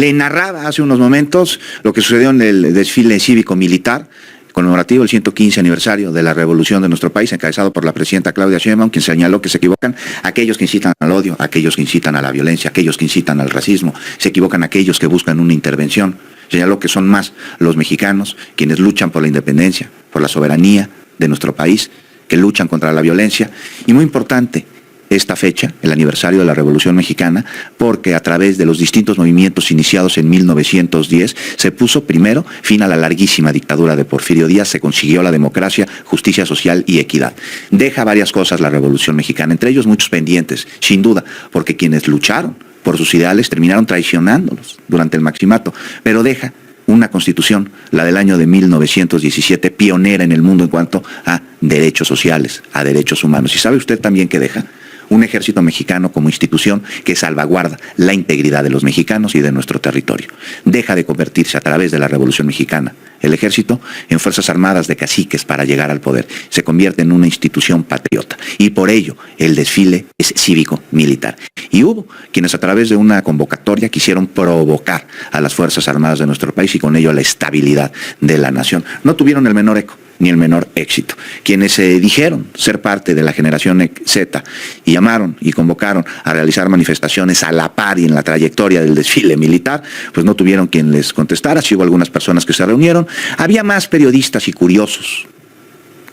Le narraba hace unos momentos lo que sucedió en el desfile cívico-militar conmemorativo del 115 aniversario de la revolución de nuestro país, encabezado por la presidenta Claudia Sheinbaum, quien señaló que se equivocan aquellos que incitan al odio, aquellos que incitan a la violencia, aquellos que incitan al racismo, se equivocan aquellos que buscan una intervención. Señaló que son más los mexicanos quienes luchan por la independencia, por la soberanía de nuestro país, que luchan contra la violencia. Y muy importante, esta fecha, el aniversario de la Revolución Mexicana, porque a través de los distintos movimientos iniciados en 1910, se puso primero fin a la larguísima dictadura de Porfirio Díaz, se consiguió la democracia, justicia social y equidad. Deja varias cosas la Revolución Mexicana, entre ellos muchos pendientes, sin duda, porque quienes lucharon por sus ideales terminaron traicionándolos durante el maximato, pero deja una constitución, la del año de 1917, pionera en el mundo en cuanto a derechos sociales, a derechos humanos. ¿Y sabe usted también qué deja? Un ejército mexicano como institución que salvaguarda la integridad de los mexicanos y de nuestro territorio. Deja de convertirse a través de la Revolución Mexicana el ejército en fuerzas armadas de caciques para llegar al poder. Se convierte en una institución patriota y por ello el desfile es cívico-militar. Y hubo quienes a través de una convocatoria quisieron provocar a las fuerzas armadas de nuestro país y con ello a la estabilidad de la nación. No tuvieron el menor eco ni el menor éxito. Quienes dijeron ser parte de la generación Z y llamaron y convocaron a realizar manifestaciones a la par y en la trayectoria del desfile militar, pues no tuvieron quien les contestara. Sí hubo algunas personas que se reunieron. Había más periodistas y curiosos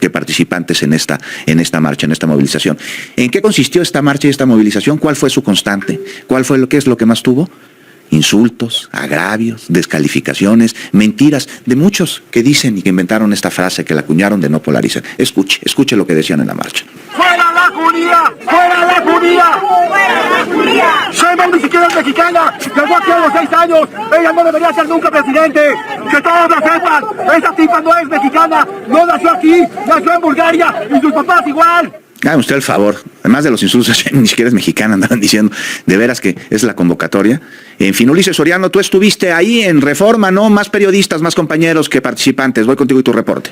que participantes en esta marcha, en esta movilización. ¿En qué consistió esta marcha y esta movilización? ¿Cuál fue su constante? ¿Qué es lo que más tuvo? Insultos, agravios, descalificaciones, mentiras de muchos que dicen y que inventaron esta frase, que la acuñaron de no polarizar. Escuche lo que decían en la marcha. ¡Fuera la judía! ¡Fuera la judía! ¡Fuera la judía! Sheinbaum ni siquiera es mexicana. Llegó aquí a los 6 años. Ella no debería ser nunca presidente. Que todos lo sepan. Esa tipa no es mexicana. No nació aquí. Nació en Bulgaria. Y sus papás igual. Haga usted el favor, además de los insultos, ni siquiera es mexicana, andaban diciendo, de veras que es la convocatoria. En fin, Ulises Soriano, tú estuviste ahí en Reforma, ¿no? Más periodistas, más compañeros que participantes. Voy contigo y tu reporte.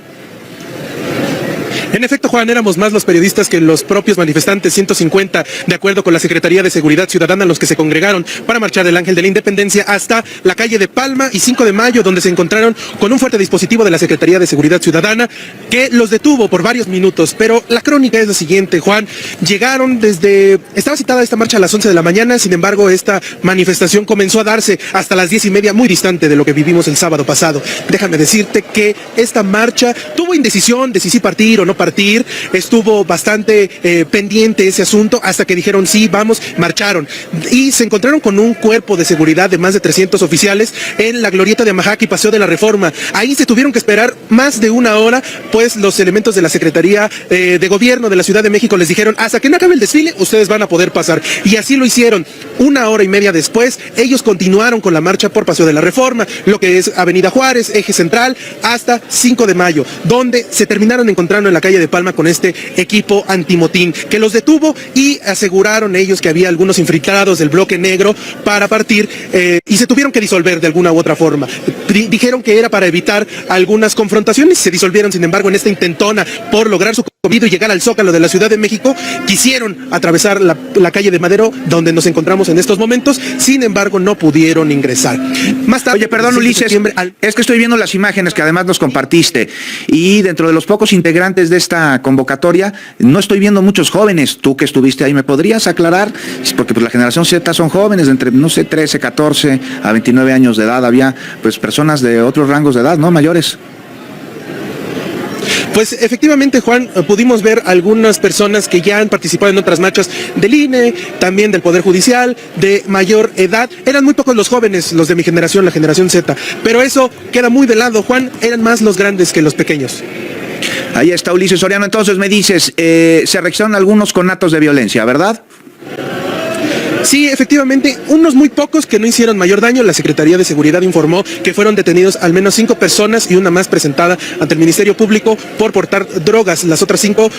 En efecto, Juan, éramos más los periodistas que los propios manifestantes, 150, de acuerdo con la Secretaría de Seguridad Ciudadana, los que se congregaron para marchar del Ángel de la Independencia hasta la calle de Palma y 5 de Mayo, donde se encontraron con un fuerte dispositivo de la Secretaría de Seguridad Ciudadana que los detuvo por varios minutos. Pero la crónica es la siguiente, Juan. Estaba citada esta marcha a las 11 de la mañana, sin embargo, esta manifestación comenzó a darse hasta las 10:30, muy distante de lo que vivimos el sábado pasado. Déjame decirte que esta marcha tuvo indecisión de si partir o no partir, estuvo bastante pendiente ese asunto hasta que dijeron sí, vamos, marcharon y se encontraron con un cuerpo de seguridad de más de 300 oficiales en la glorieta de Amajac y Paseo de la Reforma. Ahí se tuvieron que esperar más de una hora, pues los elementos de la Secretaría de Gobierno de la Ciudad de México les dijeron hasta que no acabe el desfile ustedes van a poder pasar, y así lo hicieron. 1 hora y media después ellos continuaron con la marcha por Paseo de la Reforma, lo que es Avenida Juárez, Eje Central, hasta 5 de Mayo, donde se terminaron encontrando en la calle de Palma con este equipo antimotín que los detuvo y aseguraron ellos que había algunos infiltrados del bloque negro para partir y se tuvieron que disolver de alguna u otra forma. Dijeron que era para evitar algunas confrontaciones, se disolvieron. Sin embargo, en esta intentona por lograr su cometido y llegar al Zócalo de la Ciudad de México, quisieron atravesar la calle de Madero, donde nos encontramos en estos momentos. Sin embargo, no pudieron ingresar. Más tarde, oye, perdón, Ulises, es que estoy viendo las imágenes que además nos compartiste, y dentro de los pocos integrantes de esta convocatoria no estoy viendo muchos jóvenes. Tú que estuviste ahí, ¿me podrías aclarar? Porque pues la generación Z son jóvenes de entre, no sé, 13, 14 a 29 años de edad. Había pues personas de otros rangos de edad, ¿no? Mayores. Pues efectivamente, Juan, pudimos ver algunas personas que ya han participado en otras marchas del INE, también del Poder Judicial, de mayor edad. Eran muy pocos los jóvenes, los de mi generación, la generación Z, pero eso queda muy de lado, Juan, eran más los grandes que los pequeños. Ahí está Ulises Soriano. Entonces me dices, se registraron algunos conatos de violencia, ¿verdad? Sí, efectivamente, unos muy pocos que no hicieron mayor daño. La Secretaría de Seguridad informó que fueron detenidos al menos 5 personas y una más presentada ante el Ministerio Público por portar drogas. Las otras 5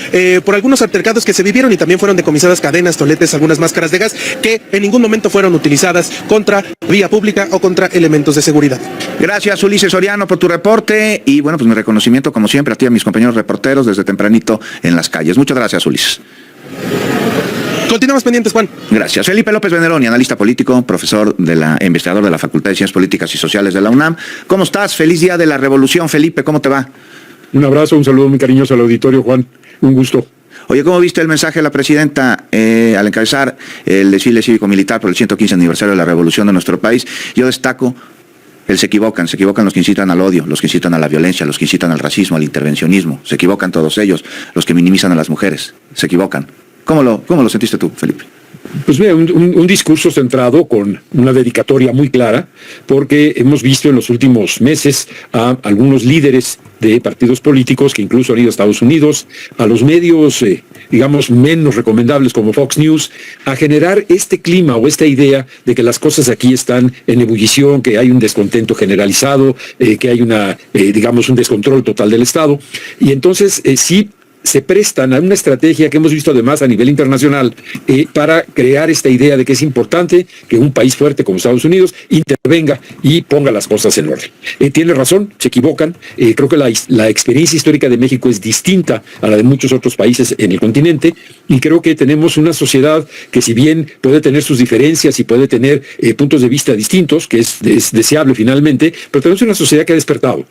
por algunos altercados que se vivieron, y también fueron decomisadas cadenas, toletes, algunas máscaras de gas que en ningún momento fueron utilizadas contra vía pública o contra elementos de seguridad. Gracias, Ulises Soriano, por tu reporte, y bueno, pues mi reconocimiento como siempre a ti y a mis compañeros reporteros desde tempranito en las calles. Muchas gracias, Ulises. Continuamos pendientes, Juan. Gracias. Felipe López Veneroni, analista político, investigador de la Facultad de Ciencias Políticas y Sociales de la UNAM. ¿Cómo estás? Feliz día de la Revolución, Felipe. ¿Cómo te va? Un abrazo, un saludo muy cariñoso al auditorio, Juan. Un gusto. Oye, ¿cómo viste el mensaje de la presidenta al encabezar el desfile cívico-militar por el 115 aniversario de la Revolución de nuestro país? Yo destaco se equivocan los que incitan al odio, los que incitan a la violencia, los que incitan al racismo, al intervencionismo. Se equivocan todos ellos, los que minimizan a las mujeres. Se equivocan. ¿Cómo lo sentiste tú, Felipe? Pues mira, un discurso centrado con una dedicatoria muy clara, porque hemos visto en los últimos meses a algunos líderes de partidos políticos que incluso han ido a Estados Unidos, a los medios, digamos, menos recomendables como Fox News, a generar este clima o esta idea de que las cosas aquí están en ebullición, que hay un descontento generalizado, que hay digamos, un descontrol total del Estado. Y entonces, sí, se prestan a una estrategia que hemos visto además a nivel internacional para crear esta idea de que es importante que un país fuerte como Estados Unidos intervenga y ponga las cosas en orden. Tiene razón, se equivocan. Creo que la experiencia histórica de México es distinta a la de muchos otros países en el continente y creo que tenemos una sociedad que, si bien puede tener sus diferencias y puede tener puntos de vista distintos, que es deseable finalmente, pero tenemos una sociedad que ha despertado.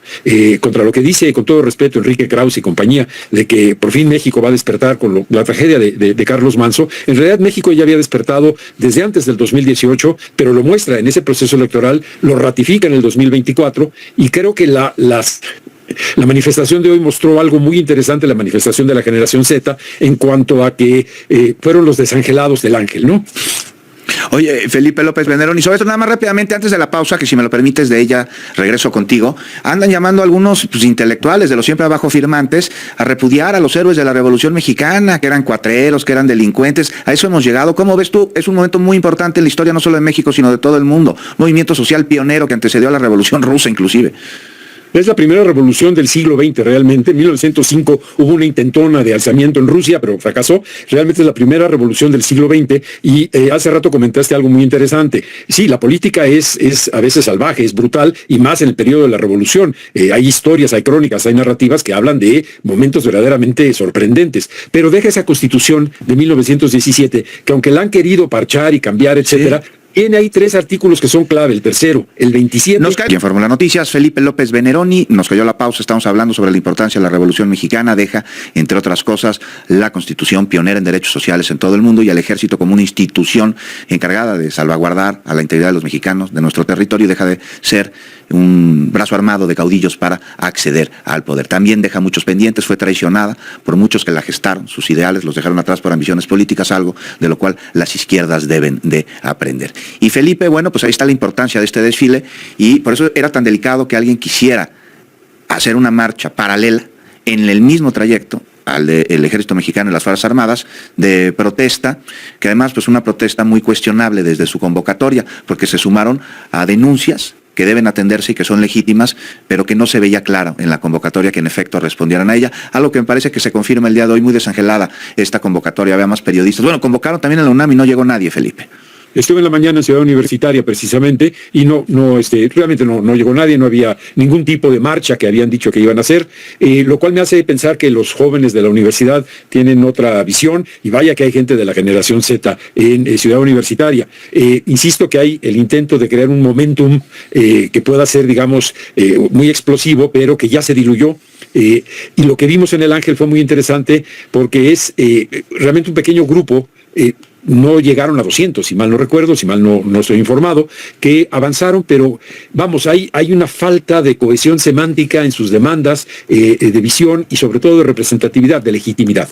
Contra lo que dice, con todo respeto, Enrique Krauss y compañía, de que por fin México va a despertar con la tragedia de Carlos Manso. En realidad México ya había despertado desde antes del 2018, pero lo muestra en ese proceso electoral, lo ratifica en el 2024 y creo que la manifestación de hoy mostró algo muy interesante, la manifestación de la generación Z, en cuanto a que fueron los desangelados del ángel, ¿no? Oye, Felipe López Veneroni, sobre esto nada más rápidamente, antes de la pausa, que si me lo permites, de ella regreso contigo. Andan llamando a algunos intelectuales de los siempre abajo firmantes a repudiar a los héroes de la Revolución Mexicana, que eran cuatreros, que eran delincuentes. A eso hemos llegado. ¿Cómo ves tú? Es un momento muy importante en la historia, no solo de México, sino de todo el mundo. Movimiento social pionero que antecedió a la Revolución Rusa, inclusive. Es la primera revolución del siglo XX realmente. En 1905 hubo una intentona de alzamiento en Rusia, pero fracasó. Realmente es la primera revolución del siglo XX y hace rato comentaste algo muy interesante. Sí, la política es a veces salvaje, es brutal y más en el periodo de la revolución. Hay historias, hay crónicas, hay narrativas que hablan de momentos verdaderamente sorprendentes. Pero deja esa Constitución de 1917 que, aunque la han querido parchar y cambiar, etcétera, sí, tiene ahí 3 artículos que son clave. El tercero, el 27... Y en Fórmula Noticias, Felipe López Veneroni, nos cayó la pausa, estamos hablando sobre la importancia de la Revolución Mexicana, deja, entre otras cosas, la Constitución pionera en derechos sociales en todo el mundo y al Ejército como una institución encargada de salvaguardar a la integridad de los mexicanos, de nuestro territorio, y deja de ser un brazo armado de caudillos para acceder al poder. También deja muchos pendientes, fue traicionada por muchos que la gestaron, sus ideales los dejaron atrás por ambiciones políticas, algo de lo cual las izquierdas deben de aprender. Y Felipe, bueno, pues ahí está la importancia de este desfile y por eso era tan delicado que alguien quisiera hacer una marcha paralela en el mismo trayecto al del Ejército Mexicano y las Fuerzas Armadas de protesta, que además pues una protesta muy cuestionable desde su convocatoria, porque se sumaron a denuncias que deben atenderse y que son legítimas, pero que no se veía claro en la convocatoria que en efecto respondieran a ella, algo que me parece que se confirma el día de hoy, muy desangelada esta convocatoria, había más periodistas. Bueno, convocaron también en la UNAM y no llegó nadie, Felipe. Estuve en la mañana en Ciudad Universitaria precisamente y realmente no llegó nadie, no había ningún tipo de marcha que habían dicho que iban a hacer, lo cual me hace pensar que los jóvenes de la universidad tienen otra visión y vaya que hay gente de la generación Z en Ciudad Universitaria. Insisto que hay el intento de crear un momentum que pueda ser, digamos, muy explosivo, pero que ya se diluyó. Y lo que vimos en el Ángel fue muy interesante porque es realmente un pequeño grupo. No llegaron a 200, si mal no recuerdo, si mal no estoy informado, que avanzaron, pero vamos, hay una falta de cohesión semántica en sus demandas, de visión y sobre todo de representatividad, de legitimidad.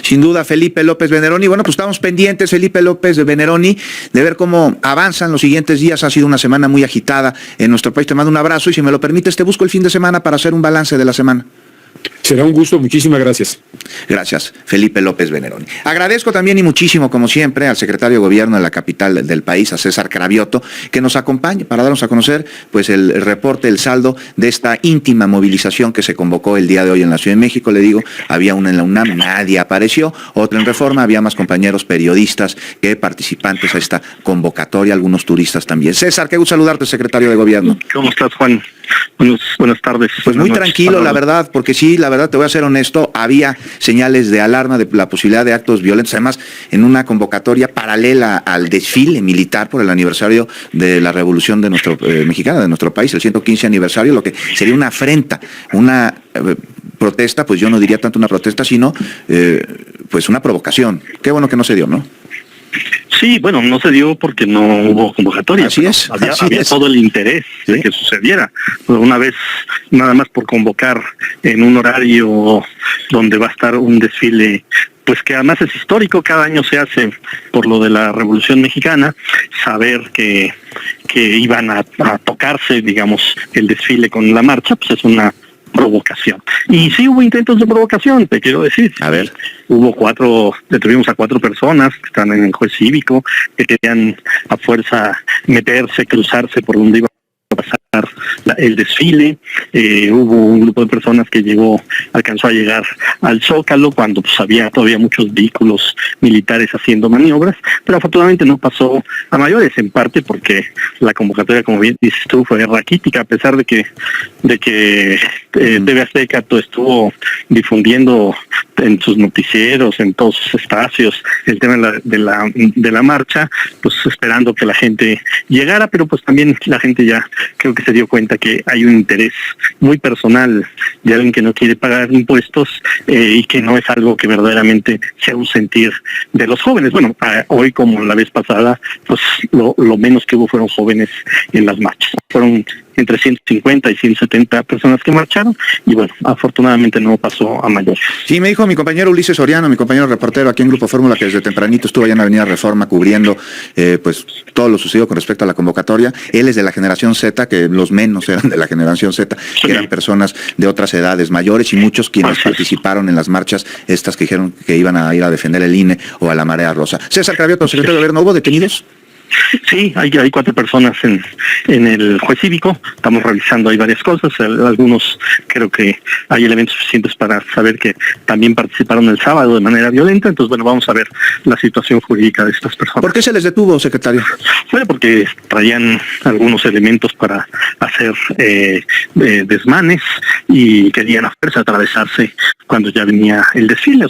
Sin duda, Felipe López Veneroni. Bueno, pues estamos pendientes, Felipe López Veneroni, de ver cómo avanzan los siguientes días. Ha sido una semana muy agitada en nuestro país. Te mando un abrazo y si me lo permites, te busco el fin de semana para hacer un balance de la semana. Será un gusto, muchísimas gracias. Gracias, Felipe López Veneroni. Agradezco también y muchísimo, como siempre, al secretario de Gobierno de la capital del país, a César Cravioto, que nos acompañe para darnos a conocer pues el reporte, el saldo de esta íntima movilización que se convocó el día de hoy en la Ciudad de México. Le digo, había una en la UNAM, nadie apareció, otra en Reforma, había más compañeros periodistas que participantes a esta convocatoria, algunos turistas también. César, qué gusto saludarte, secretario de Gobierno. ¿Cómo estás, Juan? Buenas tardes. Pues muy Buenas noches. tranquilo, la verdad, porque sí, la verdad, te voy a ser honesto, había señales de alarma de la posibilidad de actos violentos, además, en una convocatoria paralela al desfile militar por el aniversario de la Revolución de mexicana, de nuestro país, el 115 aniversario, lo que sería una afrenta, una protesta, pues yo no diría tanto una protesta, sino pues una provocación. Qué bueno que no se dio, ¿no? Sí, bueno, no se dio porque no hubo convocatoria. Así es. Había todo el interés de que sucediera. Pues una vez, nada más por convocar en un horario donde va a estar un desfile, pues que además es histórico, cada año se hace por lo de la Revolución Mexicana, saber que iban a tocarse, digamos, el desfile con la marcha, pues es una provocación. Y sí hubo intentos de provocación, te quiero decir. A ver. Detuvimos a 4 personas que están en el juez cívico, que querían a fuerza meterse, cruzarse por donde iba a pasar el desfile. Hubo un grupo de personas que alcanzó a llegar al Zócalo cuando pues había todavía muchos vehículos militares haciendo maniobras, pero afortunadamente no pasó a mayores, en parte porque la convocatoria, como bien dices tú, fue raquítica, a pesar de que TV Azteca estuvo difundiendo en sus noticieros, en todos sus espacios, el tema de la marcha, pues esperando que la gente llegara, pero pues también la gente ya creo que se dio cuenta que hay un interés muy personal de alguien que no quiere pagar impuestos y que no es algo que verdaderamente sea un sentir de los jóvenes. Bueno, hoy como la vez pasada, pues lo menos que hubo fueron jóvenes en las marchas. Fueron entre 150 y 170 personas que marcharon y bueno, afortunadamente no pasó a mayores. Sí, me dijo mi compañero Ulises Soriano, mi compañero reportero aquí en Grupo Fórmula, que desde tempranito estuvo allá en Avenida Reforma cubriendo pues todo lo sucedido con respecto a la convocatoria. Él es de la generación Z, que los menos eran de la generación Z, que eran personas de otras edades mayores y muchos quienes participaron en las marchas estas que dijeron que iban a ir a defender el INE o a la Marea Rosa. César Cravioto, secretario de Gobierno, ¿hubo detenidos? Sí, hay 4 personas en el juez cívico, estamos revisando ahí varias cosas, algunos creo que hay elementos suficientes para saber que también participaron el sábado de manera violenta, entonces bueno, vamos a ver la situación jurídica de estas personas. ¿Por qué se les detuvo, secretario? Bueno, porque traían algunos elementos para hacer desmanes y querían a fuerza atravesarse cuando ya venía el desfile, o sea,